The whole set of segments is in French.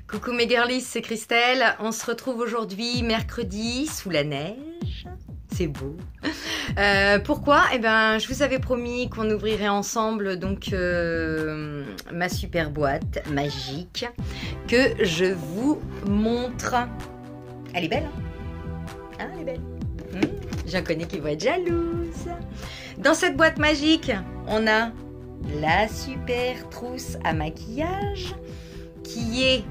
Coucou mes girlies, c'est Christelle. On se retrouve aujourd'hui mercredi sous la neige. C'est beau. Pourquoi? Eh ben, je vous avais promis qu'on ouvrirait ensemble donc ma super boîte magique que je vous montre. Elle est belle, hein? Elle est belle. J'en connais qui vont être jalouses. Dans cette boîte magique, on a la super trousse à maquillage qui est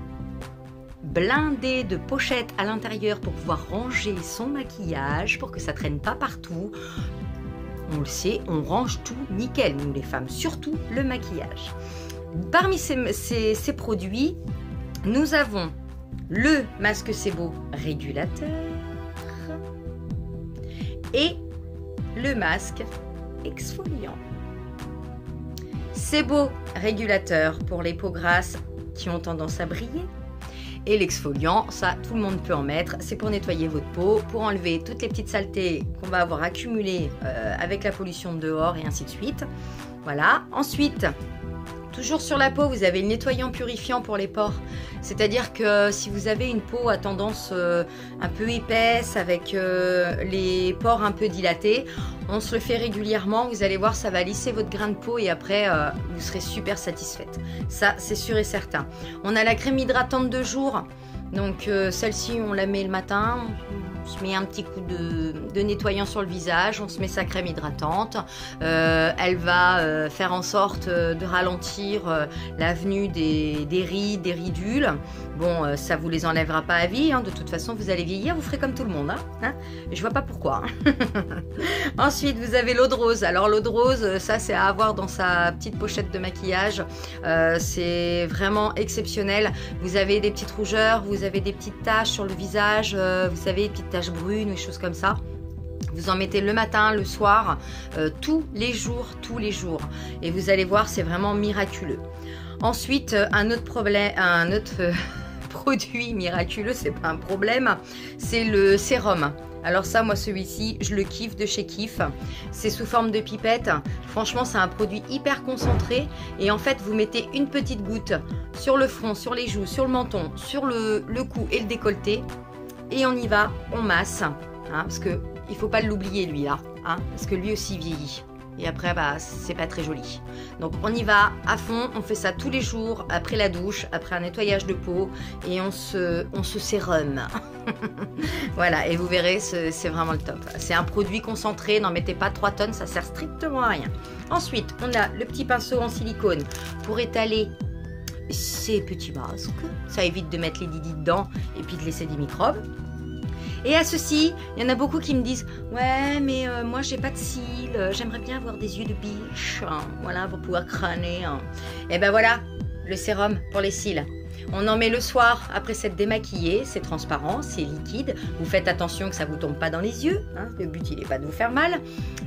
blindée de pochettes à l'intérieur pour pouvoir ranger son maquillage, pour que ça traîne pas partout. On le sait, on range tout nickel, nous les femmes, surtout le maquillage. Parmi ces produits, nous avons le masque C'est Beau régulateur et le masque exfoliant. C'est Beau régulateur pour les peaux grasses qui ont tendance à briller. Et l'exfoliant, ça, tout le monde peut en mettre. C'est pour nettoyer votre peau, pour enlever toutes les petites saletés qu'on va avoir accumulées avec la pollution de dehors et ainsi de suite. Voilà. Ensuite, toujours sur la peau, vous avez le nettoyant purifiant pour les pores. C'est-à-dire que si vous avez une peau à tendance un peu épaisse, avec les pores un peu dilatés, on se le fait régulièrement. Vous allez voir, ça va lisser votre grain de peau et après, vous serez super satisfaite. Ça, c'est sûr et certain. On a la crème hydratante de jour. Donc celle-ci, on la met le matin. On se met un petit coup de nettoyant sur le visage, on se met sa crème hydratante. Elle va faire en sorte de ralentir la venue des rides, des ridules. Bon, ça vous les enlèvera pas à vie, hein. De toute façon, vous allez vieillir, vous ferez comme tout le monde. Hein. Je vois pas pourquoi. Ensuite, vous avez l'eau de rose. Alors l'eau de rose, ça c'est à avoir dans sa petite pochette de maquillage. C'est vraiment exceptionnel. Vous avez des petites rougeurs, vous avez des petites taches sur le visage, vous avez des petites taches brunes, des choses comme ça. Vous en mettez le matin, le soir, tous les jours. Et vous allez voir, c'est vraiment miraculeux. Ensuite, un autre produit miraculeux, c'est pas un problème, c'est le sérum. Alors ça, moi celui-ci, je le kiffe de chez Kif. C'est sous forme de pipette. Franchement, c'est un produit hyper concentré. Et en fait, vous mettez une petite goutte sur le front, sur les joues, sur le menton, sur le cou et le décolleté. Et on y va, on masse. Hein, parce qu'il ne faut pas l'oublier lui là. Hein, parce que lui aussi vieillit. Et après, bah, c'est pas très joli. Donc on y va à fond, on fait ça tous les jours, après la douche, après un nettoyage de peau, et on se sérum. Voilà, et vous verrez, c'est vraiment le top. C'est un produit concentré, n'en mettez pas 3 tonnes, ça sert strictement à rien. Ensuite, on a le petit pinceau en silicone pour étaler ces petits masques. Ça évite de mettre les didis dedans et puis de laisser des microbes. Et à ceci, il y en a beaucoup qui me disent « Ouais, mais moi, j'ai pas de cils, j'aimerais bien avoir des yeux de biche, hein, voilà, pour pouvoir crâner. Hein. » Et ben voilà, le sérum pour les cils. On en met le soir après s'être démaquillé, c'est transparent, c'est liquide. Vous faites attention que ça ne vous tombe pas dans les yeux, hein. Le but il n'est pas de vous faire mal.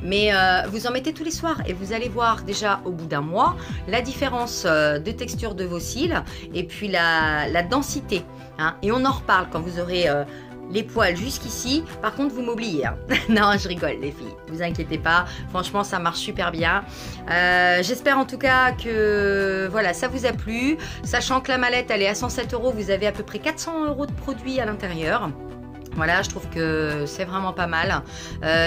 Mais vous en mettez tous les soirs et vous allez voir déjà au bout d'un mois la différence de texture de vos cils et puis la densité. Hein. Et on en reparle quand vous aurez... les poils jusqu'ici, par contre vous m'oubliez. Hein. Non, je rigole les filles, vous inquiétez pas, franchement ça marche super bien. J'espère en tout cas que voilà, ça vous a plu, sachant que la mallette elle est à 107 €, vous avez à peu près 400 € de produits à l'intérieur. Voilà, je trouve que c'est vraiment pas mal.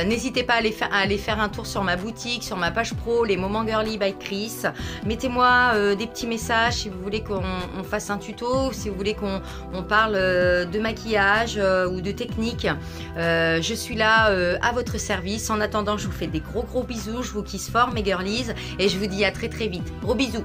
N'hésitez pas à aller faire un tour sur ma boutique, sur ma page pro, les Moments Girly by Chris. Mettez-moi des petits messages si vous voulez qu'on fasse un tuto, si vous voulez qu'on parle de maquillage ou de technique. Je suis là à votre service. En attendant, je vous fais des gros bisous. Je vous kisse fort mes girlies et je vous dis à très vite. Gros bisous.